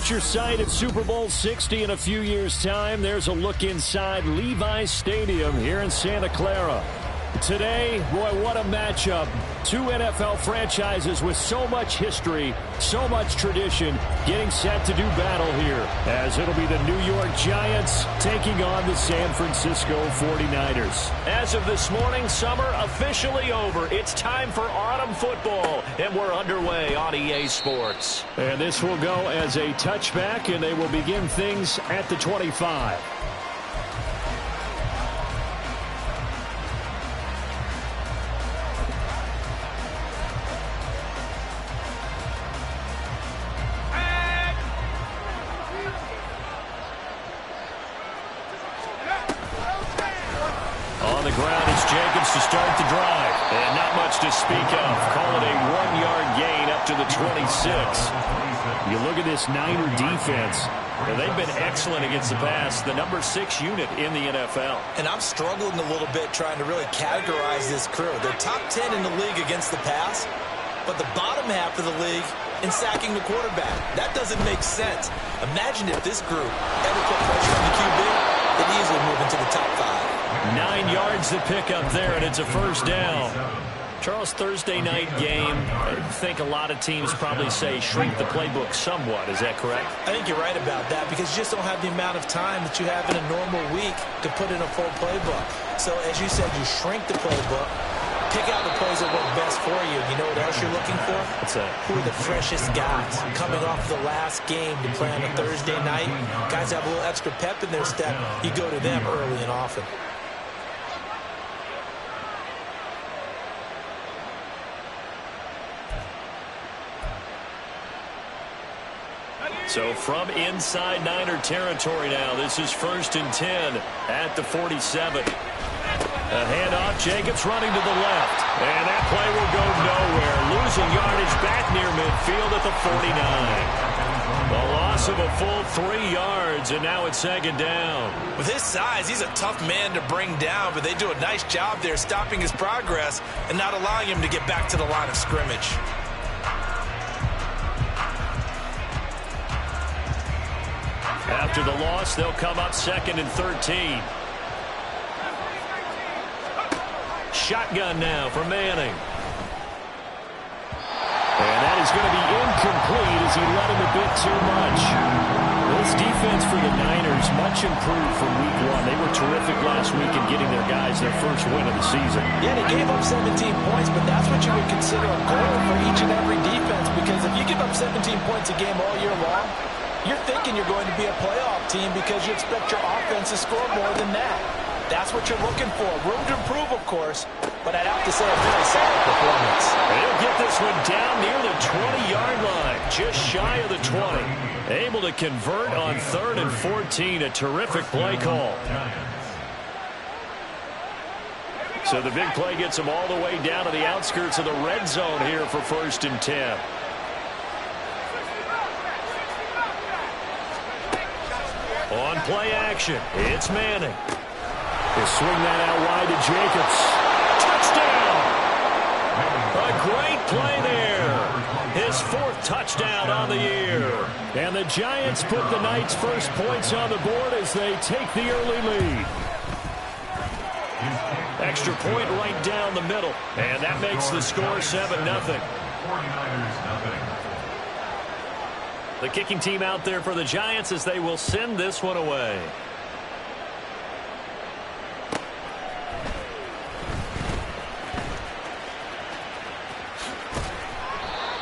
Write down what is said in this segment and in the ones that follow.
future sight at Super Bowl 60 in a few years' time. There's a look inside Levi's Stadium here in Santa Clara. Today, boy, what a matchup. Two NFL franchises with so much history, so much tradition, getting set to do battle here, as it'll be the New York Giants taking on the San Francisco 49ers. As of this morning, summer officially over. It's time for autumn football, and we're underway on EA Sports. And this will go as a touchback, and they will begin things at the 25. To start the drive, and not much to speak of. Call it a 1-yard gain up to the 26. You look at this Niner defense. They've been excellent against the pass, the number 6 unit in the NFL. And I'm struggling a little bit trying to really categorize this crew. They're top 10 in the league against the pass, but the bottom half of the league in sacking the quarterback. That doesn't make sense. Imagine if this group ever put pressure on the QB, they'd easily move into the top 5. 9 yards to pick up there, and it's a first down. Charles, Thursday night game, I think a lot of teams probably say shrink the playbook somewhat. Is that correct? I think you're right about that because you just don't have the amount of time that you have in a normal week to put in a full playbook. So, as you said, you shrink the playbook, pick out the plays that work best for you. You know what else you're looking for? What's that? Who are the freshest guys coming off the last game to play on a Thursday night? Guys have a little extra pep in their step. You go to them early and often. So from inside Niner territory now, this is 1st and 10 at the 47. A handoff, Jacobs running to the left. And that play will go nowhere. Losing yardage back near midfield at the 49. A loss of a full 3 yards, and now it's 2nd down. With his size, he's a tough man to bring down, but they do a nice job there stopping his progress and not allowing him to get back to the line of scrimmage. After the loss, they'll come up 2nd and 13. Shotgun now for Manning. And that is going to be incomplete as he let him a bit too much. This defense for the Niners, much improved from week 1. They were terrific last week in getting their guys their first win of the season. Yeah, they gave up 17 points, but that's what you would consider a goal for each and every defense, because if you give up 17 points a game all year long, you're thinking you're going to be a playoff team because you expect your offense to score more than that. That's what you're looking for. Room to improve, of course, but I'd have to say a very solid performance. They'll get this one down near the 20-yard line, just shy of the 20. Able to convert on 3rd and 14, a terrific play call. So the big play gets them all the way down to the outskirts of the red zone here for 1st and 10. On play action, it's Manning. They swing that out wide to Jacobs. Touchdown! A great play there. His 4th touchdown on the year. And the Giants put the Knights' first points on the board as they take the early lead. Extra point right down the middle. And that makes the score 7-0. The kicking team out there for the Giants as they will send this one away.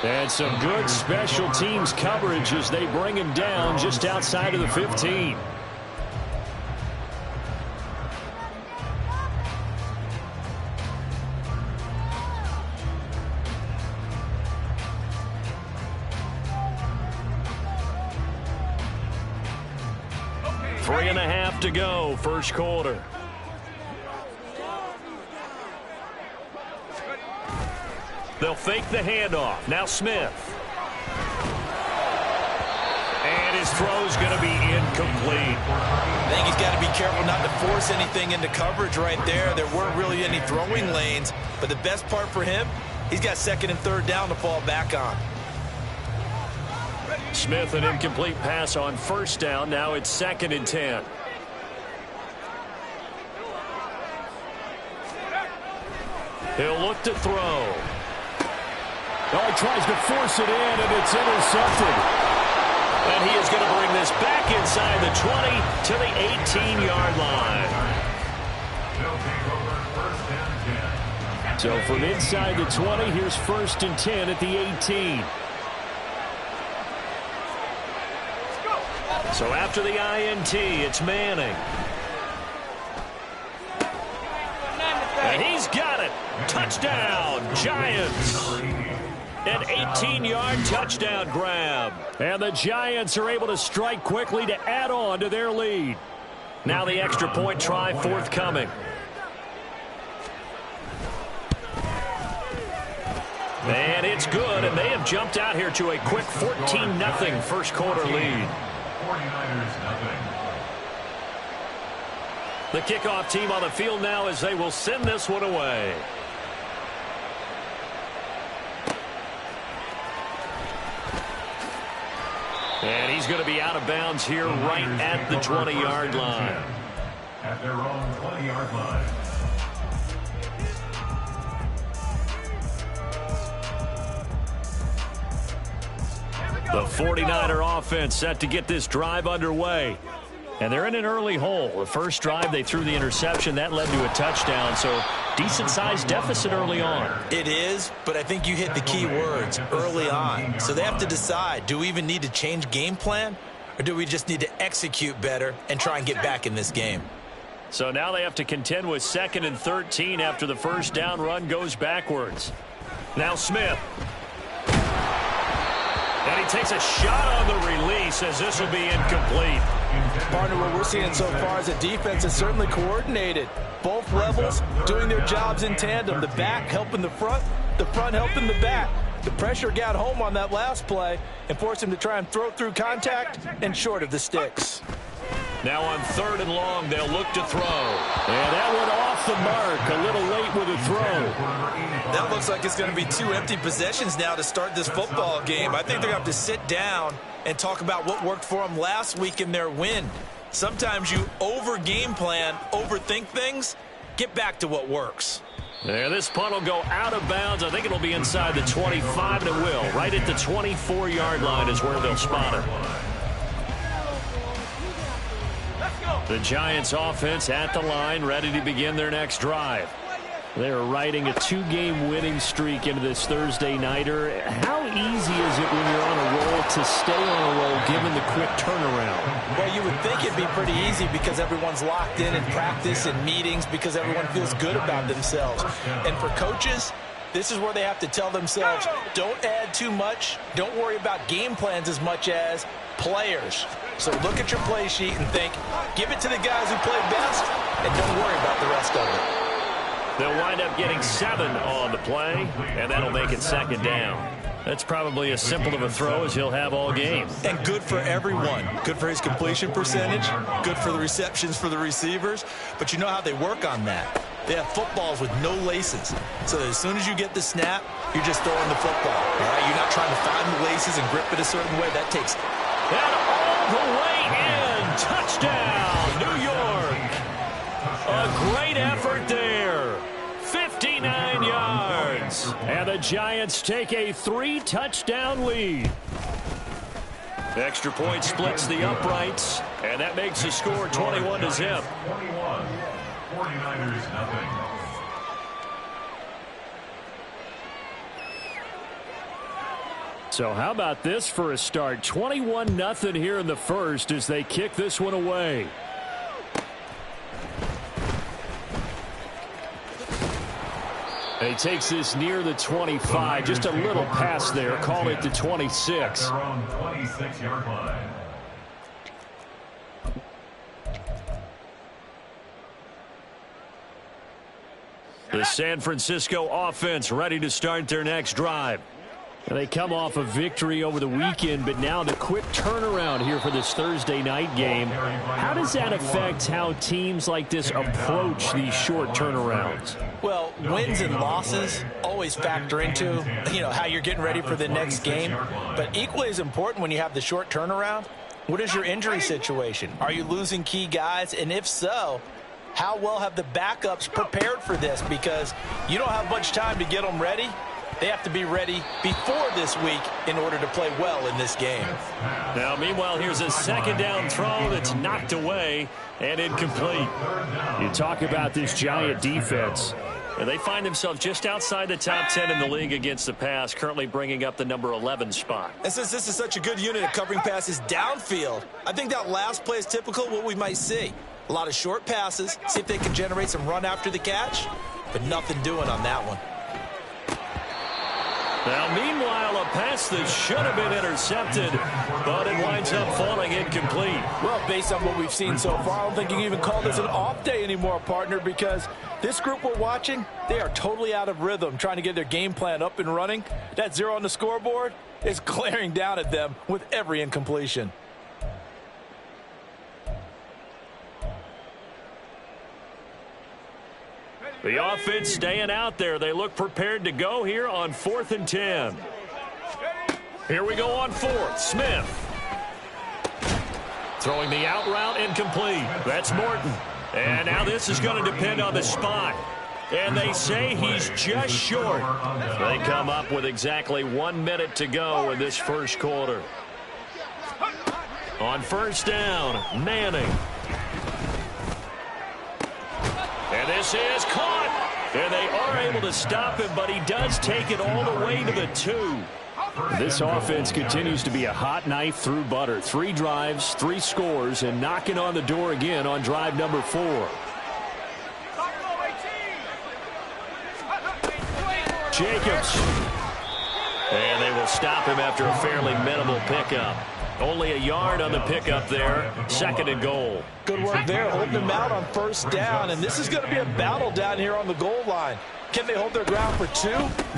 And some good special teams coverage as they bring him down just outside of the 15. Three and a half to go, first quarter. They'll fake the handoff. Now Smith. And his throw's going to be incomplete. I think he's got to be careful not to force anything into coverage right there. There weren't really any throwing lanes. But the best part for him, he's got 2nd and 3rd down to fall back on. Smith, an incomplete pass on first down. Now it's 2nd and 10. He'll look to throw. Oh, he tries to force it in, and it's intercepted. And he is going to bring this back inside the 20 to the 18-yard line. So from inside the 20, here's 1st and 10 at the 18. So after the INT, it's Manning. And he's got it. Touchdown, Giants. An 18-yard touchdown grab. And the Giants are able to strike quickly to add on to their lead. Now the extra point try forthcoming. And it's good, and they have jumped out here to a quick 14-0 first quarter lead. 49ers nothing. The kickoff team on the field now as they will send this one away. And he's going to be out of bounds here right at the 20-yard line. At their own 20-yard line. The 49er offense set to get this drive underway. And they're in an early hole. The first drive, they threw the interception. That led to a touchdown, so decent-sized deficit early on. It is, but I think you hit the key words, early on. So they have to decide, do we even need to change game plan, or do we just need to execute better and try and get back in this game? So now they have to contend with 2nd and 13 after the first down run goes backwards. Now Smith. And he takes a shot on the release as this will be incomplete. Partner, what we're seeing so far is a defense is certainly coordinated. Both levels doing their jobs in tandem. The back helping the front helping the back. The pressure got home on that last play and forced him to try and throw through contact and short of the sticks. Now on 3rd and long, they'll look to throw. And that one off the mark, a little late with a throw. That looks like it's going to be 2 empty possessions now to start this football game. I think they're going to have to sit down and talk about what worked for them last week in their win. Sometimes you over-game plan, overthink things. Get back to what works. Yeah, this punt will go out of bounds. I think it'll be inside the 25, and it will. Right at the 24-yard line is where they'll spot it. The Giants offense at the line, ready to begin their next drive. They're riding a 2-game winning streak into this Thursday nighter. How easy is it when you're on a roll to stay on a roll given the quick turnaround? Well, you would think it'd be pretty easy because everyone's locked in practice and meetings because everyone feels good about themselves. And for coaches, this is where they have to tell themselves, don't add too much. Don't worry about game plans as much as players. So look at your play sheet and think, give it to the guys who play best, and don't worry about the rest of it. They'll wind up getting 7 on the play, and that'll make it 2nd down. That's probably as simple of a throw as he'll have all game. And good for everyone. Good for his completion percentage. Good for the receptions for the receivers. But you know how they work on that. They have footballs with no laces. So as soon as you get the snap, you're just throwing the football. All right? You're not trying to find the laces and grip it a certain way. That takes... And all the way in. Touchdown, New York. A great effort there. 59 yards. And the Giants take a 3-touchdown lead. Extra point splits the uprights, and that makes the score 21-0. 21. 49ers nothing. So how about this for a start? 21-0 here in the first as they kick this one away. He takes this near the 25, just a little pass there, call it the 26. Their own 26-yard line. The San Francisco offense ready to start their next drive. And they come off a victory over the weekend, but now the quick turnaround here for this Thursday night game. How does that affect how teams like this approach these short turnarounds? Well, wins and losses always factor into, how you're getting ready for the next game. But equally as important when you have the short turnaround, what is your injury situation? Are you losing key guys? And if so, how well have the backups prepared for this? Because you don't have much time to get them ready. They have to be ready before this week in order to play well in this game. Now, meanwhile, here's a second down throw that's knocked away and incomplete. You talk about this Giant defense. And they find themselves just outside the top 10 in the league against the pass, currently bringing up the number 11 spot. And since this is such a good unit at covering passes downfield, I think that last play is typical of what we might see. A lot of short passes, see if they can generate some run after the catch, but nothing doing on that one. Now, meanwhile, a pass that should have been intercepted, but it winds up falling incomplete. Well, based on what we've seen so far, I don't think you can even call this an off day anymore, partner, because this group we're watching, they are totally out of rhythm, trying to get their game plan up and running. That 0 on the scoreboard is glaring down at them with every incompletion. The offense staying out there. They look prepared to go here on 4th and 10. Here we go on 4th. Smith. Throwing the out route incomplete. That's Morton. And now this is going to depend on the spot. And they say he's just short. They come up with exactly 1 minute to go in this first quarter. On first down, Manning. And this is caught. And they are able to stop him, but he does take it all the way to the 2. This offense continues to be a hot knife through butter. 3 drives, 3 scores, and knocking on the door again on drive number 4. Jacobs. And they will stop him after a fairly minimal pickup. Only a yard on the pickup there. 2nd and goal. Good work there, holding them out on first down. And this is going to be a battle down here on the goal line. Can they hold their ground for 2,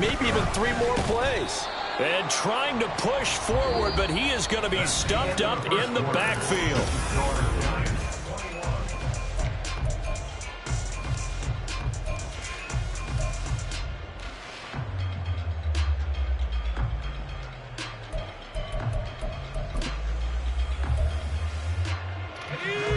maybe even 3 more plays? And trying to push forward, but he is going to be stuffed up in the backfield.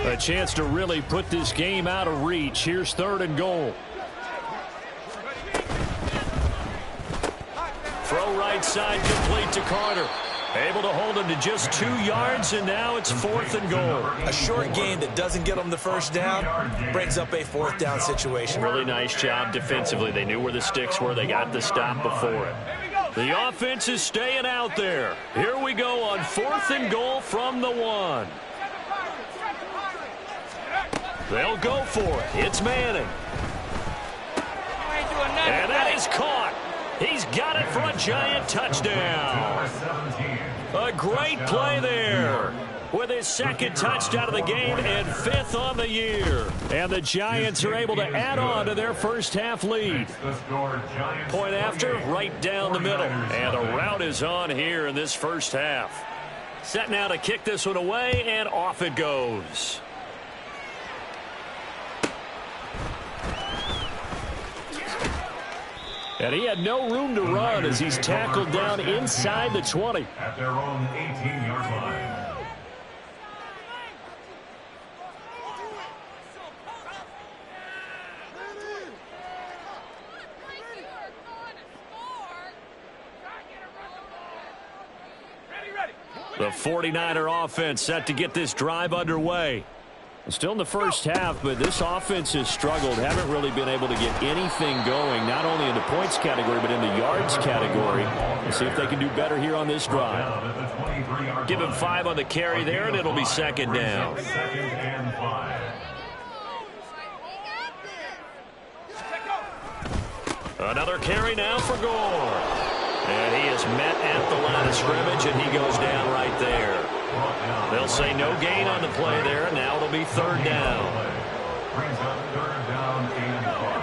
A chance to really put this game out of reach. Here's 3rd and goal. Throw right side complete to Carter. Able to hold him to just 2 yards, and now it's 4th and goal. A short gain that doesn't get them the first down brings up a 4th down situation. Really nice job defensively. They knew where the sticks were. They got the stop before it. The offense is staying out there. Here we go on 4th and goal from the 1. They'll go for it. It's Manning. And that is caught. He's got it for a Giant touchdown. A great play there. With his 2nd touchdown of the game and 5th on the year. And the Giants are able to add on to their first half lead. Point after, right down the middle. And the route is on here in this first half. Set now to kick this one away, and off it goes. And he had no room to run as he's tackled down inside the 20. At their own 18-yard line. The 49er offense set to get this drive underway. Still in the first half, but this offense has struggled. Haven't really been able to get anything going, not only in the points category, but in the yards category. We'll see if they can do better here on this drive. Give him 5 on the carry there, and it'll be 2nd down. 2nd and 5. Another carry now for Gore. And he is met at the line of scrimmage, and he goes down right there. They'll say no gain on the play there, and now it'll be 3rd down.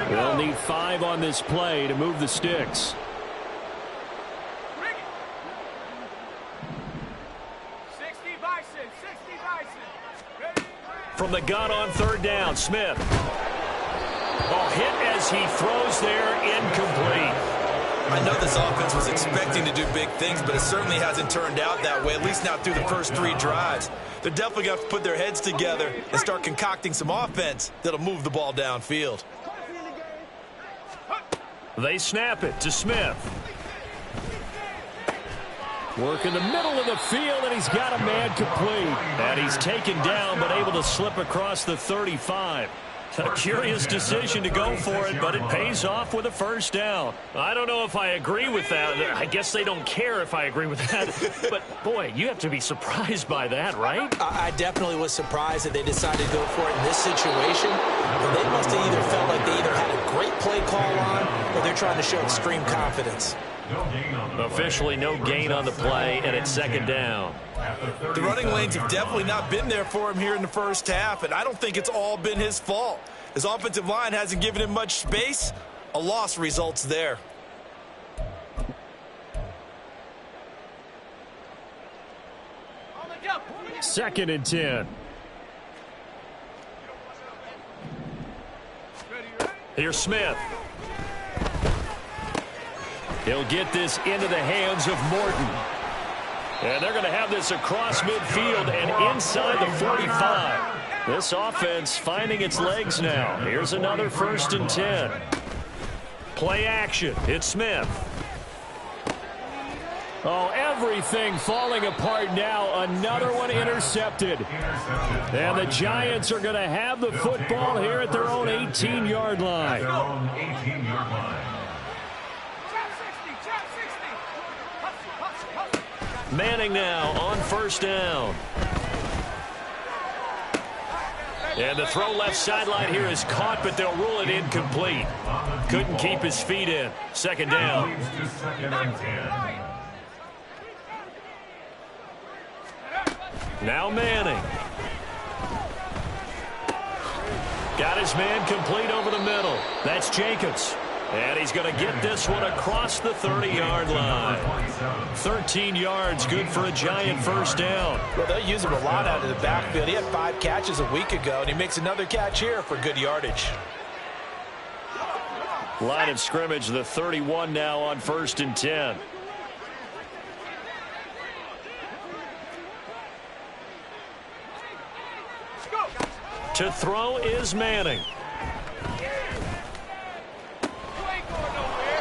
They'll need 5 on this play to move the sticks. From the gun on third down, Smith. Ball hit as he throws there, incomplete. I know this offense was expecting to do big things, but it certainly hasn't turned out that way, at least not through the first 3 drives. They're definitely going to have to put their heads together and start concocting some offense that'll move the ball downfield. They snap it to Smith. Work in the middle of the field, and he's got a man complete. And he's taken down, but able to slip across the 35. A curious decision to go for it, but it pays off with a first down. I don't know if I agree with that. I guess they don't care if I agree with that. But, boy, you have to be surprised by that, right? I definitely was surprised that they decided to go for it in this situation. But they must have either felt like they either had a great play call on or they're trying to show extreme confidence. Officially no gain on the play, and it's second down. The running lanes have definitely not been there for him here in the first half, and I don't think it's all been his fault. His offensive line hasn't given him much space. A loss results there. Second and 10. Here's Smith. He'll get this into the hands of Morton. And they're going to have this across midfield and inside the 45. This offense finding its legs now. Here's another first and 10. Play action. It's Smith. Oh, everything falling apart now. Another one intercepted. And the Giants are going to have the football here at their own 18-yard line. Manning now on first down. And the throw left sideline here is caught, but they'll rule it incomplete. Couldn't keep his feet in. Second down. Now Manning. Got his man complete over the middle. That's Jacobs. And he's going to get this one across the 30-yard line. 13 yards, good for a Giant first down. Well, they'll use him a lot out of the backfield. He had 5 catches a week ago, and he makes another catch here for good yardage. Line of scrimmage, the 31 now on first and 10. To throw is Manning.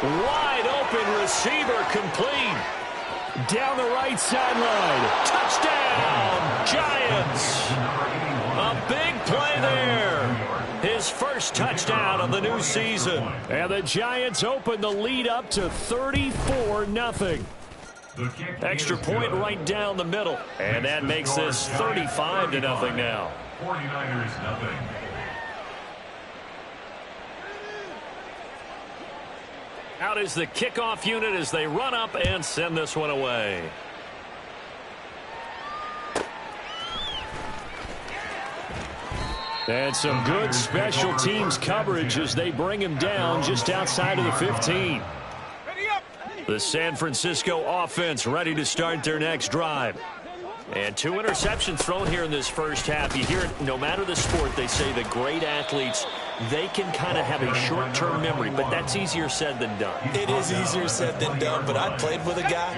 Wide open receiver complete. Down the right sideline. Touchdown, Giants. A big play there. His first touchdown of the new season. And the Giants open the lead up to 34-0. Extra point right down the middle. And that makes this 35-0 now. 49ers nothing. Out is the kickoff unit as they run up and send this one away. And some good special teams coverage as they bring him down just outside of the 15. The San Francisco offense ready to start their next drive. And 2 interceptions thrown here in this first half. You hear it, no matter the sport, they say the great athletes, they can kind of have a short-term memory, but that's easier said than done. It is easier said than done, but I played with a guy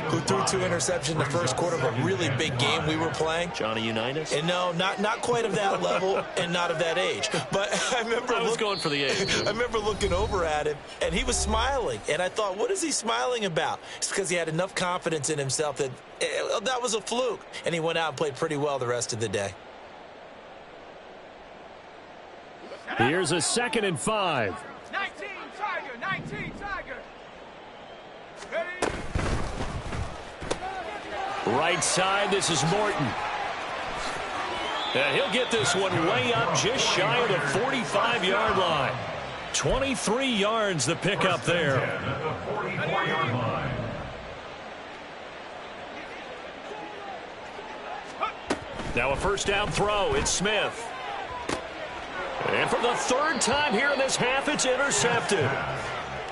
who threw 2 interceptions in the first quarter of a really big game we were playing. Johnny Unitas? And no, not quite of that level and not of that age. But I remember I was going for the age. I remember looking over at him, and he was smiling. And I thought, what is he smiling about? It's because he had enough confidence in himself that that was a fluke. And he went out and played pretty well the rest of the day. Here's a 2nd and 5. 19 Tiger. Right side, this is Morton. And he'll get this one way up just shy of the 45-yard line. 23 yards the pickup there. The 44-yard line. Now a first down throw. It's Smith. And for the 3rd time here in this half, it's intercepted.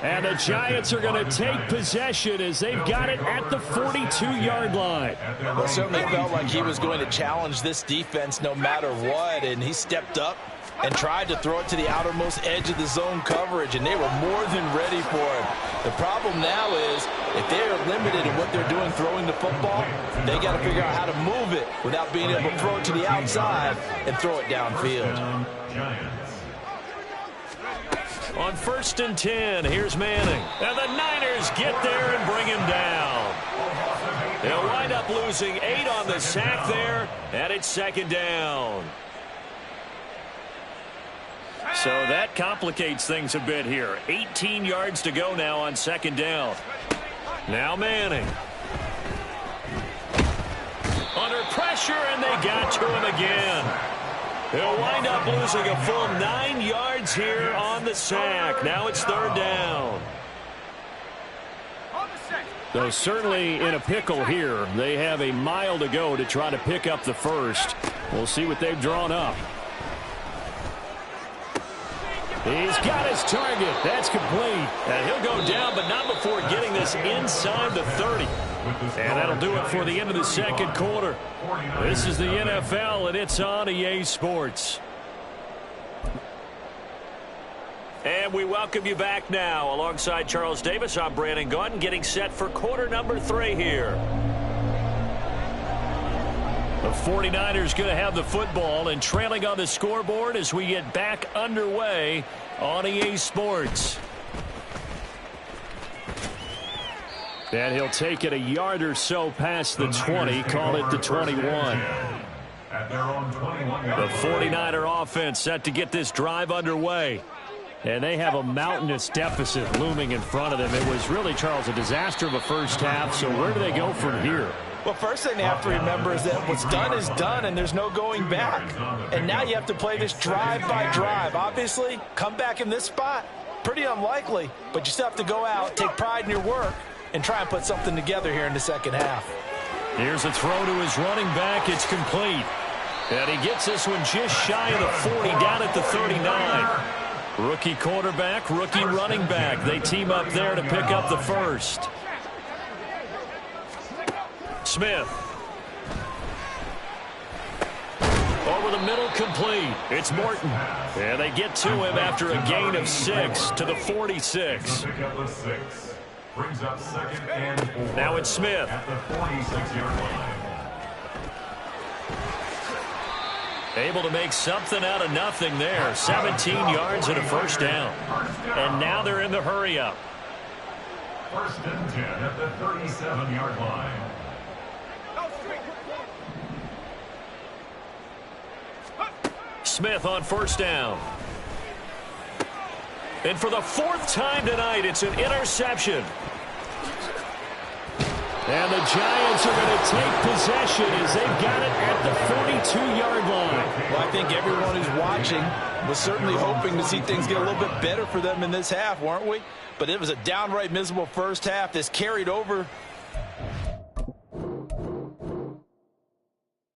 And the Giants are going to take possession as they've got it at the 42-yard line. Well, it certainly felt like he was going to challenge this defense no matter what, and he stepped up and tried to throw it to the outermost edge of the zone coverage, and they were more than ready for it. The problem now is if they're limited in what they're doing throwing the football, they got to figure out how to move it without being able to throw it to the outside and throw it downfield. On 1st and 10, here's Manning. And the Niners get there and bring him down. They'll wind up losing 8 on the sack there, and it's 2nd down. So that complicates things a bit here. 18 yards to go now on 2nd down. Now Manning. Under pressure, and they got to him again. They'll wind up losing a full 9 yards here on the sack. Now it's 3rd down. So certainly in a pickle here. They have a mile to go to try to pick up the first. We'll see what they've drawn up. He's got his target. That's complete. And he'll go down, but not before getting this inside the 30. And that'll do it for the end of the 2nd quarter. This is the NFL, and it's on EA Sports. And we welcome you back now. Alongside Charles Davis, I'm Brandon Gaudin, getting set for quarter number 3 here. The 49ers going to have the football and trailing on the scoreboard as we get back underway on EA Sports. And he'll take it a yard or so past the 20, call it the 21. The 49er offense set to get this drive underway. And they have a mountainous deficit looming in front of them. It was really, Charles, a disaster of a first half. So where do they go from here? Well, first thing they have to remember is that what's done is done, and there's no going back. And now you have to play this drive by drive. Obviously, come back in this spot, pretty unlikely, but you still have to go out, take pride in your work, and try and put something together here in the 2nd half. Here's a throw to his running back. It's complete. And he gets this one just shy of the 40, down at the 39. Rookie quarterback, rookie running back. They team up there to pick up the first. Smith. Over the middle, complete. It's Morton. And they get to him after a gain of 6 to the 46. Brings up 2nd and 4. Now it's Smith. At the 46-yard line. Able to make something out of nothing there. 17 yards and a first down. And now they're in the hurry-up. 1st and 10 at the 37-yard line. Smith on 1st down. And for the 4th time tonight, it's an interception. And the Giants are going to take possession as they've got it at the 42-yard line. Well, I think everyone who's watching was certainly hoping to see things get a little bit better for them in this half, weren't we? But it was a downright miserable first half. This carried over